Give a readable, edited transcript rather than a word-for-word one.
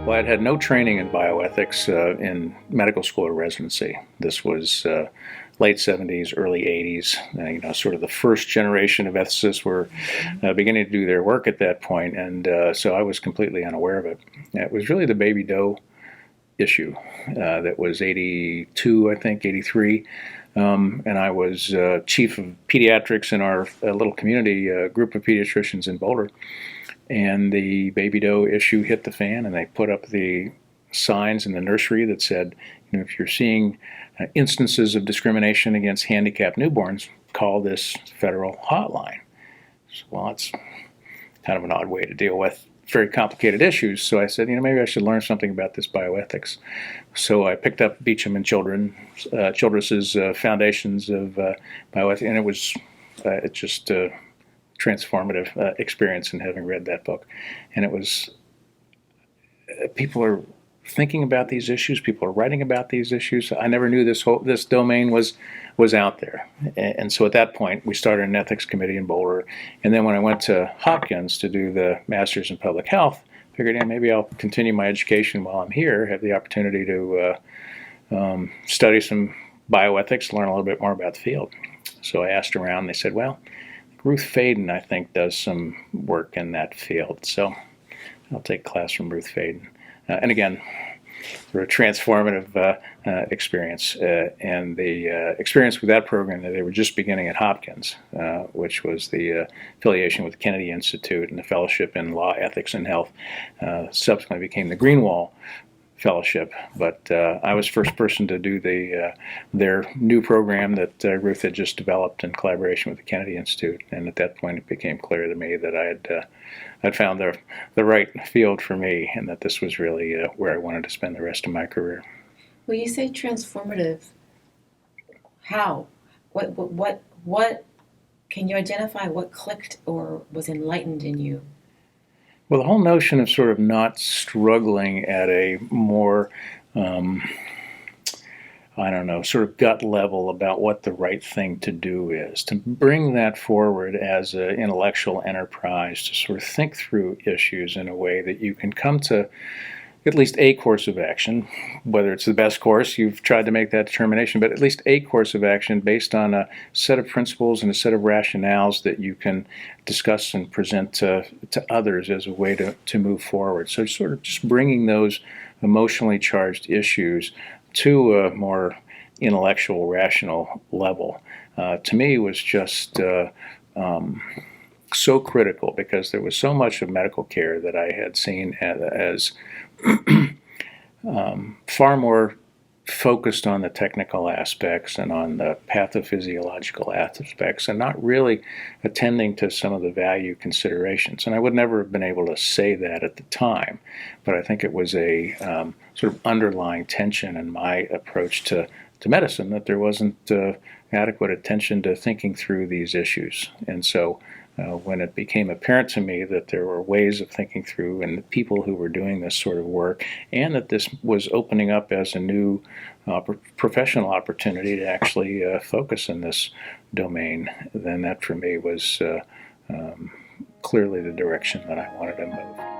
Well, I'd had no training in bioethics in medical school or residency. This was late 70s, early 80s. Sort of the first generation of ethicists were beginning to do their work at that point, and so I was completely unaware of it. It was really the baby doe issue that was 82, I think, 83. And I was chief of pediatrics in our little community group of pediatricians in Boulder. And the baby doe issue hit the fan, and they put up the signs in the nursery that said, if you're seeing instances of discrimination against handicapped newborns, call this federal hotline. So, well, it's kind of an odd way to deal with very complicated issues. So I said, maybe I should learn something about this bioethics. So I picked up Beecham and Childress's Foundations of Bioethics, and it was just a transformative experience in having read that book. And it was, people are thinking about these issues, people are writing about these issues. I never knew this domain was out there. And so at that point, we started an ethics committee in Boulder. And then when I went to Hopkins to do the Master's in Public Health, I figured, maybe I'll continue my education while I'm here, have the opportunity to study some bioethics, learn a little bit more about the field. So I asked around, and they said, well, Ruth Faden, I think, does some work in that field. So I'll take a class from Ruth Faden. And again, through a transformative experience. And the experience with that program that they were just beginning at Hopkins, which was the affiliation with the Kennedy Institute and the Fellowship in Law, Ethics, and Health, subsequently became the Greenwall Fellowship. But I was first person to do their new program that Ruth had just developed in collaboration with the Kennedy Institute. And at that point, it became clear to me that I'd found the right field for me, and that this was really where I wanted to spend the rest of my career. Well, you say transformative. How? What can you identify what clicked or was enlightened in you? Well, the whole notion of sort of not struggling at a more, sort of gut level about what the right thing to do is, to bring that forward as an intellectual enterprise, to sort of think through issues in a way that you can come to at least a course of action. Whether it's the best course, you've tried to make that determination, but at least a course of action based on a set of principles and a set of rationales that you can discuss and present to others as a way to move forward. So sort of just bringing those emotionally charged issues to a more intellectual, rational level, to me was just so critical, because there was so much of medical care that I had seen as far more focused on the technical aspects and on the pathophysiological aspects, and not really attending to some of the value considerations. And I would never have been able to say that at the time, but I think it was a sort of underlying tension in my approach to medicine, that there wasn't adequate attention to thinking through these issues. And so when it became apparent to me that there were ways of thinking through, and the people who were doing this sort of work, and that this was opening up as a new professional opportunity to actually focus in this domain, then that for me was clearly the direction that I wanted to move.